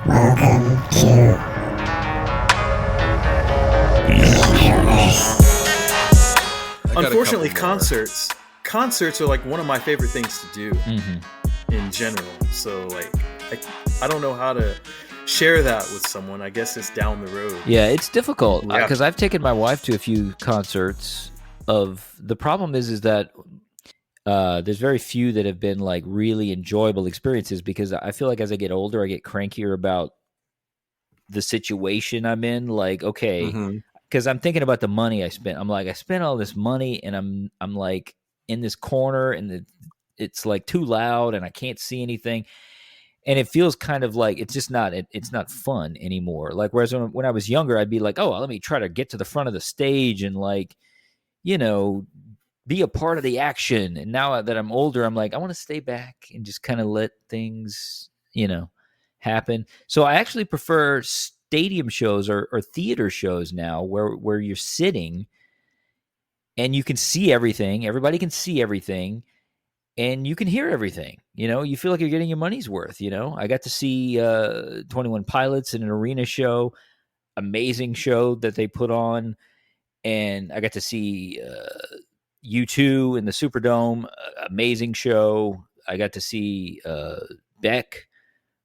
Welcome to Introverse. Unfortunately, concerts are like one of my favorite things to do in general. So like, I don't know how to share that with someone. I guess it's down the road. Yeah, it's difficult because I've taken my wife to a few concerts. The problem is that there's very few that have been like really enjoyable experiences, because I feel like as I get older, I get crankier about the situation I'm in. Like, okay, because I'm thinking about the money I spent. I'm like, I spent all this money, and I'm like in this corner, and it's like too loud, and I can't see anything. And it feels kind of like it's just not it's not fun anymore. Like, whereas when I was younger, I'd be like, oh, let me try to get to the front of the stage and, like, you know, be a part of the action. And now that I'm older, I'm like, I want to stay back and just kind of let things, happen. So I actually prefer stadium shows or theater shows now, where you're sitting and you can see everything. Everybody can see everything. And you can hear everything, you feel like you're getting your money's worth. I got to see 21 Pilots in an arena show, amazing show that they put on. And I got to see U2 in the Superdome, amazing show. I got to see Beck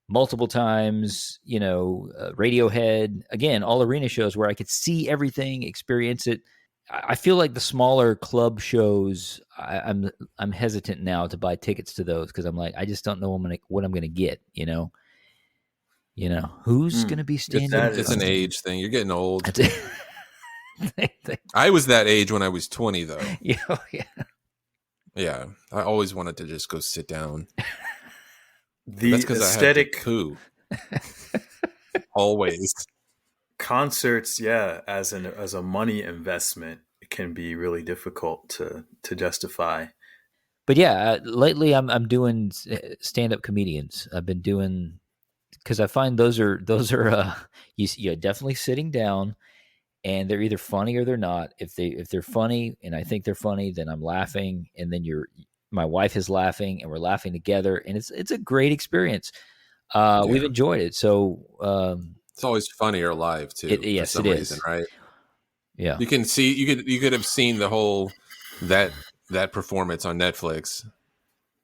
multiple times, Radiohead, again, all arena shows where I could see everything, experience it. I feel like the smaller club shows, I'm hesitant now to buy tickets to those, because I'm like, I just don't know what I'm gonna get. Who's gonna be standing? It's an age thing. You're getting old. I was that age when I was 20, though. Yeah. I always wanted to just go sit down. The aesthetic poo. Always. Concerts, as a money investment, it can be really difficult to justify. But lately I'm doing stand-up comedians. I've been doing, because I find those are you're definitely sitting down, and they're either funny or they're not. If they're funny and I think they're funny, then I'm laughing, and then my wife is laughing, and we're laughing together, and it's a great experience. We've enjoyed it. So it's always funnier live too. Yes, for some it reason, is. Right? Yeah, you can see you could have seen the whole that performance on Netflix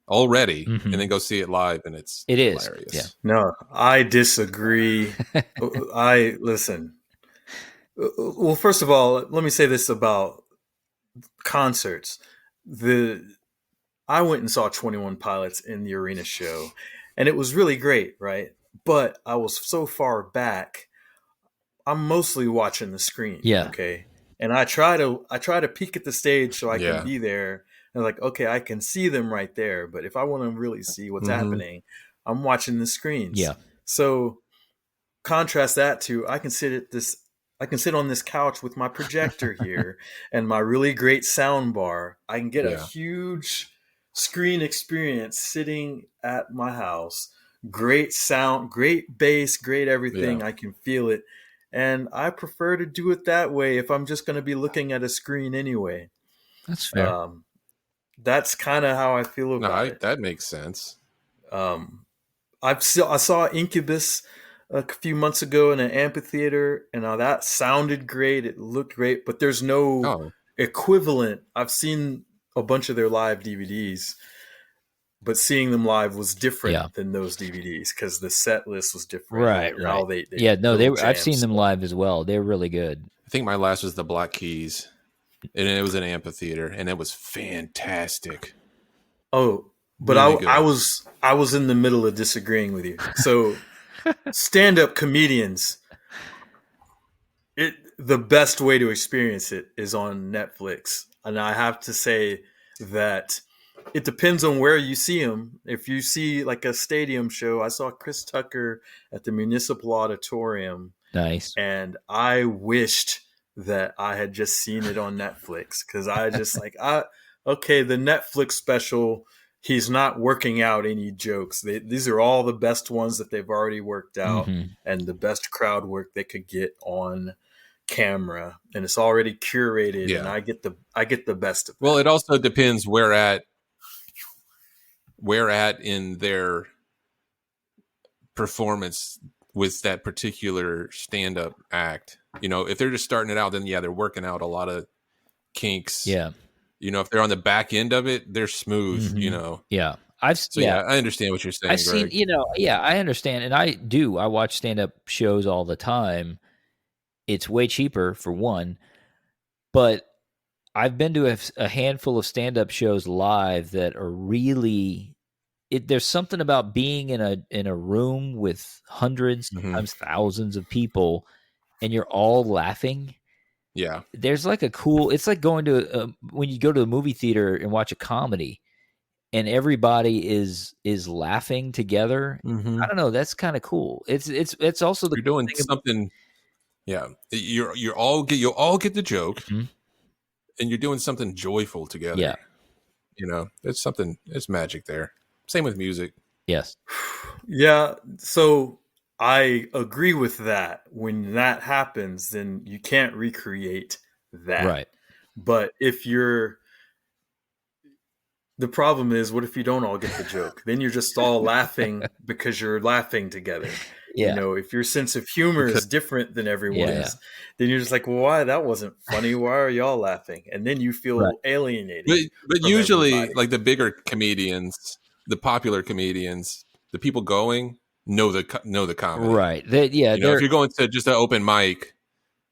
already, and then go see it live, and it's hilarious. Yeah. No, I disagree. Listen. Well, first of all, let me say this about concerts. I went and saw 21 Pilots in the arena show, and it was really great, right? But I was so far back, I'm mostly watching the screen. Yeah. Okay. And I try to peek at the stage so I can be there. And like, okay, I can see them right there. But if I want to really see what's happening, I'm watching the screens. Yeah. So contrast that to I can sit on this couch with my projector here and my really great sound bar. I can get a huge screen experience sitting at my house. Great sound, great bass, great everything. Yeah. I can feel it. And I prefer to do it that way if I'm just going to be looking at a screen anyway. That's fair. That's kind of how I feel about it. That makes sense. I saw Incubus a few months ago in an amphitheater, and that sounded great. It looked great, but there's no equivalent. I've seen a bunch of their live DVDs, but seeing them live was different than those DVDs because the set list was different. Right. I've seen them live as well. They're really good. I think my last was the Black Keys, and it was an amphitheater, and it was fantastic. Oh, but really I was in the middle of disagreeing with you. So stand-up comedians, the best way to experience it is on Netflix. And I have to say that it depends on where you see them. If you see like a stadium show, I saw Chris Tucker at the Municipal Auditorium. Nice. And I wished that I had just seen it on Netflix, because I just the Netflix special, he's not working out any jokes. These are all the best ones that they've already worked out and the best crowd work they could get on camera, and it's already curated, and I get the best of it. Well, it also depends where at in their performance with that particular stand-up act. You know, if they're just starting it out, then they're working out a lot of kinks. Yeah. You know, if they're on the back end of it, they're smooth, Mm-hmm. you know. Yeah. I understand what you're saying, I've seen, Greg. I understand. And I watch stand-up shows all the time. It's way cheaper for one, but I've been to a handful of stand-up shows live that are really there's something about being in a room with hundreds, sometimes thousands of people, and you're all laughing. Yeah. There's like it's like going to when you go to a movie theater and watch a comedy and everybody is laughing together. I don't know. That's kind of cool. It's also you're doing something. Yeah. You'll all get the joke, mm-hmm. and you're doing something joyful together. Yeah. You know, it's magic there. Same with music. Yes. Yeah. So I agree with that. When that happens, then you can't recreate that. Right. But the problem is, what if you don't all get the joke? Then you're just all laughing because you're laughing together. Yeah. You know, if your sense of humor is different than everyone's, then you're just like, well, why? That wasn't funny. Why are y'all laughing? And then you feel alienated. But usually, like the bigger comedians, the popular comedians, the people going know the comedy. Right. If you're going to just an open mic,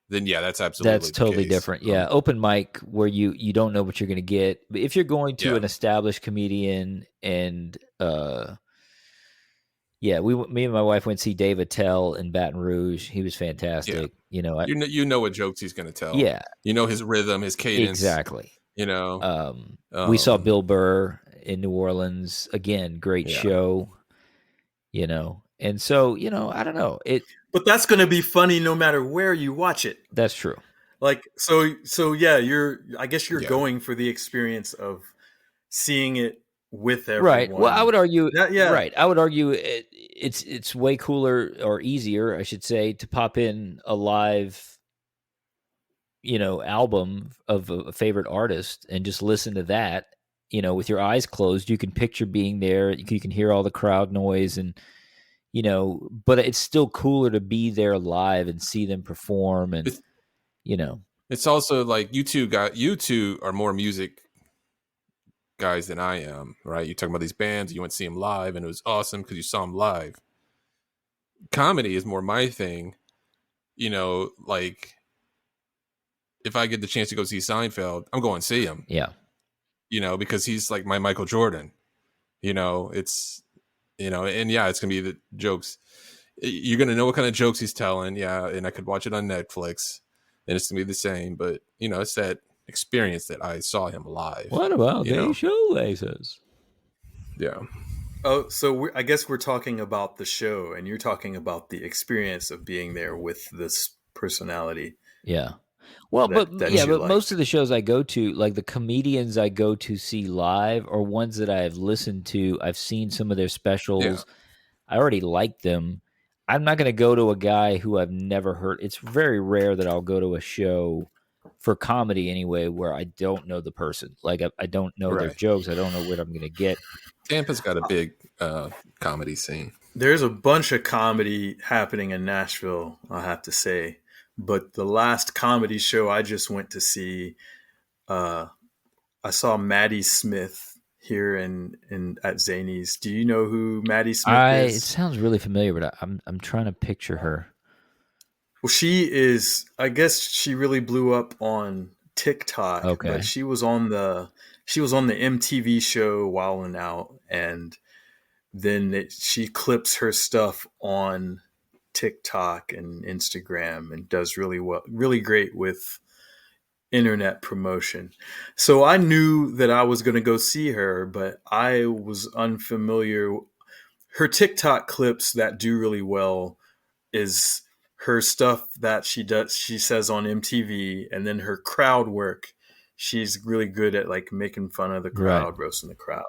then that's absolutely that's totally different. Yeah, open mic where you don't know what you're going to get. But if you're going to an established comedian and me and my wife went to see Dave Attell in Baton Rouge. He was fantastic. Yeah. You know what jokes he's going to tell. Yeah, you know his rhythm, his cadence. Exactly. You know, we saw Bill Burr in New Orleans again. Great show. You know, and so I don't know it. But that's going to be funny no matter where you watch it. That's true. Like, so I guess you're going for the experience of seeing it with everyone. Right. Well, I would argue, right. I would argue it's way cooler or easier, I should say, to pop in a live, album of a favorite artist and just listen to that, with your eyes closed. You can picture being there. You can hear all the crowd noise and, but it's still cooler to be there live and see them perform. And, it's also like you two are more music guys than I am, right? You're talking about these bands, you went to see them live and it was awesome because you saw them live. Comedy is more my thing, like if I get the chance to go see Seinfeld, I'm going to see him. Yeah. Because he's like my Michael Jordan, it's, and it's going to be the jokes. You're going to know what kind of jokes he's telling. Yeah. And I could watch it on Netflix and it's going to be the same, but it's that experience that I saw him live. What about the shoelaces? Yeah. Oh, so I guess we're talking about the show and you're talking about the experience of being there with this personality. Yeah. Well, but most of the shows I go to, like the comedians I go to see live are ones that I have listened to. I've seen some of their specials. Yeah. I already like them. I'm not going to go to a guy who I've never heard. It's very rare that I'll go to a show for comedy anyway, where I don't know the person. Like I don't know their jokes. I don't know what I'm going to get. Tampa's got a big comedy scene. There's a bunch of comedy happening in Nashville, I have to say. But the last comedy show I just went to see, I saw Maddie Smith here at Zany's. Do you know who Maddie Smith is? It sounds really familiar, but I'm trying to picture her. Well, she is. I guess she really blew up on TikTok. Okay, but she was on the MTV show Wildin' Out, and then she clips her stuff on TikTok and Instagram and does really great with internet promotion. So I knew that I was going to go see her, but I was unfamiliar. Her TikTok clips that do really well is her stuff that she says on MTV, and then her crowd work. She's really good at like making fun of the crowd, roasting the crowd.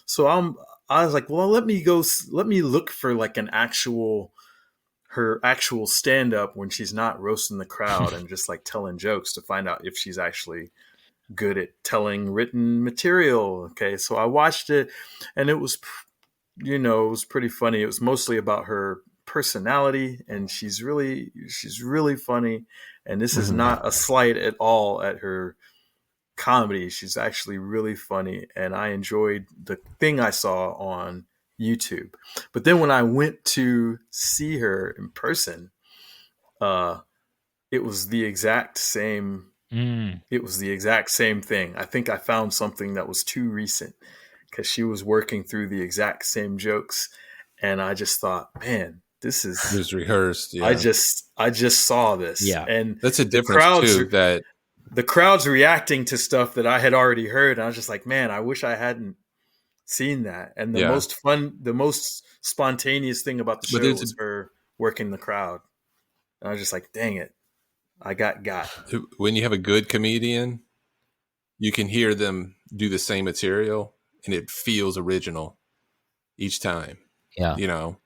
So I was like, well, let me look for like her actual stand up when she's not roasting the crowd and just like telling jokes to find out if she's actually good at telling written material. Okay. So I watched it and it was, it was pretty funny. It was mostly about her personality, and she's really funny. And this is not a slight at all at her comedy. She's actually really funny, and I enjoyed the thing I saw on YouTube. But then when I went to see her in person, it was the exact same. It was the exact same thing. I think I found something that was too recent because she was working through the exact same jokes, and I just thought, man, this is It was rehearsed. Yeah. I just saw this. Yeah. And that's a difference too. That the crowd's reacting to stuff that I had already heard. And I was just like, man, I wish I hadn't seen that. And the most spontaneous thing about the show was her working the crowd. And I was just like, dang it. I got. When you have a good comedian, you can hear them do the same material and it feels original each time. Yeah. You know,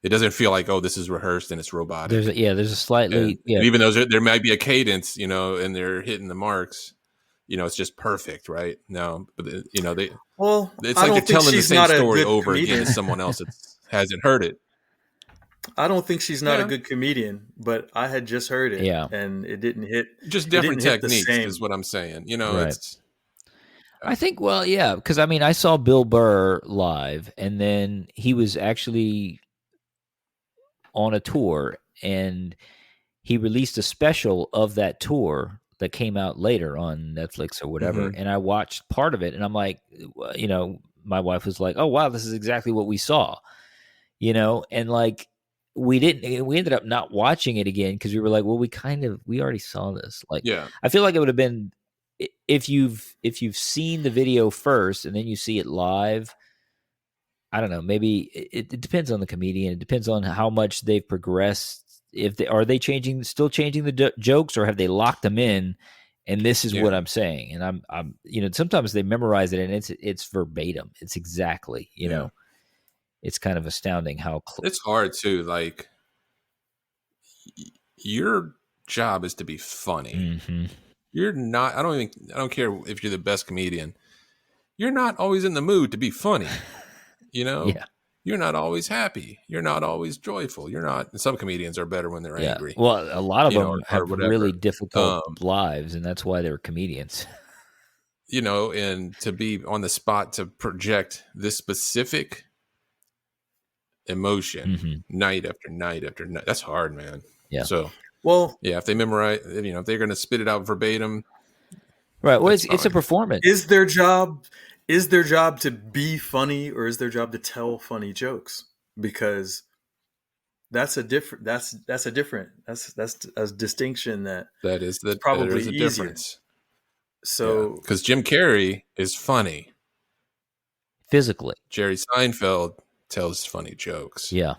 it doesn't feel like, oh, this is rehearsed and it's robotic. There's a slightly, and even though there might be a cadence, you know, and they're hitting the marks, you know, it's just perfect, right? No, but you know, it's like they're telling the same story over again as someone else that hasn't heard it. I don't think she's not a good comedian, but I had just heard it, and it didn't hit. Just different techniques is what I'm saying. You know, it's. I think, well, yeah, because I mean, I saw Bill Burr live, and then he was actually on a tour, and he released a special of that tour that came out later on Netflix or whatever. And I watched part of it, and I'm like, you know, my wife was like, "Oh wow, this is exactly what we saw," you know, and like. We ended up not watching it again because we were like, well, we already saw this. Like, I feel like it would have been if you've seen the video first and then you see it live. I don't know. Maybe it depends on the comedian. It depends on how much they've progressed. Are they still changing the jokes, or have they locked them in? And this is what I'm saying. And I'm you know, sometimes they memorize it and it's verbatim. It's exactly, you know. It's kind of astounding how it's hard too. Like your job is to be funny. You're not. I don't care if you're the best comedian. You're not always in the mood to be funny. You know. You're not always happy. You're not always joyful. You're not. Some comedians are better when they're angry. Well, a lot of them have really difficult lives, and that's why they're comedians. You know, and to be on the spot to project this specific emotion night after night after night. That's hard, man. Yeah. So, if they memorize, you know, if they're going to spit it out verbatim. Right. Well, it's a performance. Is their job to be funny, or is their job to tell funny jokes? Because that's a distinction that is probably a easier. Difference. So, because Jim Carrey is funny physically, Jerry Seinfeld tells funny jokes. Yeah,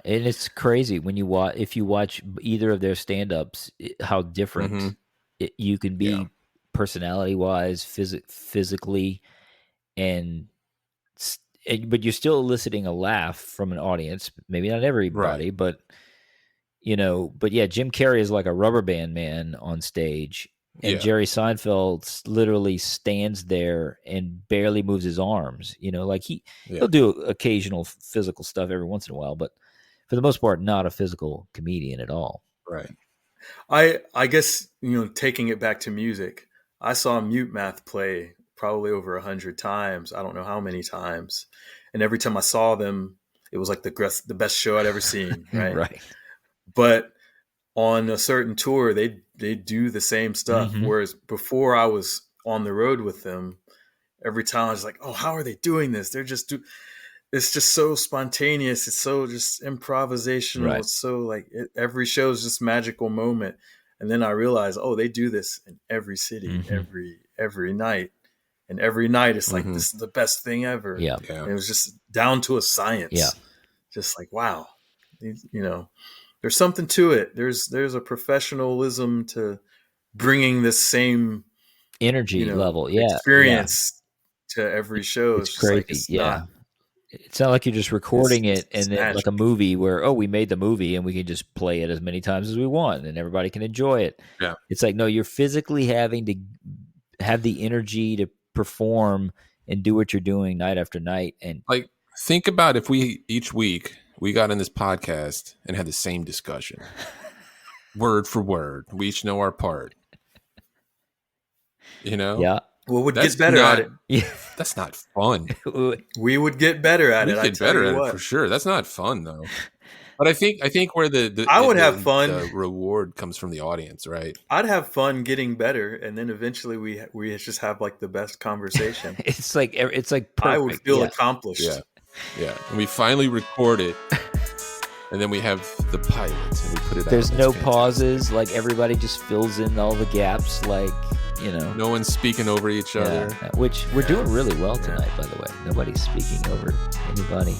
and it's crazy when if you watch either of their stand-ups, how different you can be personality-wise, physically, but you're still eliciting a laugh from an audience. Maybe not everybody, but you know, Jim Carrey is like a rubber band man on stage. And Jerry Seinfeld literally stands there and barely moves his arms. You know, like he'll do occasional physical stuff every once in a while, but for the most part, not a physical comedian at all. Right. I guess, you know, taking it back to music, I saw Mute Math play probably over 100 times. I don't know how many times. And every time I saw them, it was like the best show I'd ever seen. Right. Right. But on a certain tour, they do the same stuff. Whereas before I was on the road with them, every time I was like, oh, how are they doing this? It's just so spontaneous. It's so just improvisational. Right. It's so like every show is just magical moment. And then I realized, oh, they do this in every city, every night. And every night it's like, this is the best thing ever. Yeah. And it was just down to a science. Yeah. Just like, wow, you know, there's something to it. There's a professionalism to bringing this same energy level, experience to every show. It's crazy. It's not like you're just recording it and then like a movie where, we made the movie and we can just play it as many times as we want and everybody can enjoy it. Yeah. It's like, no, you're physically having to have the energy to perform and do what you're doing night after night. And like Think about if we each week we got in this podcast and had the same discussion, word for word. We each know our part. You know? Yeah. Well, we'd get better at it. Yeah. That's not fun. We would get better at it. We get better at it for sure. That's not fun though. But I think where I would have fun. The reward comes from the audience, right? I'd have fun getting better, and then eventually we just have like the best conversation. It's like perfect. I would feel accomplished. Yeah. And we finally record it, and then we have the pilot, and we put it. There's out. no pauses. Like everybody just fills in all the gaps. Like no one's speaking over each other. Which we're doing really well tonight, by the way. Nobody's speaking over anybody.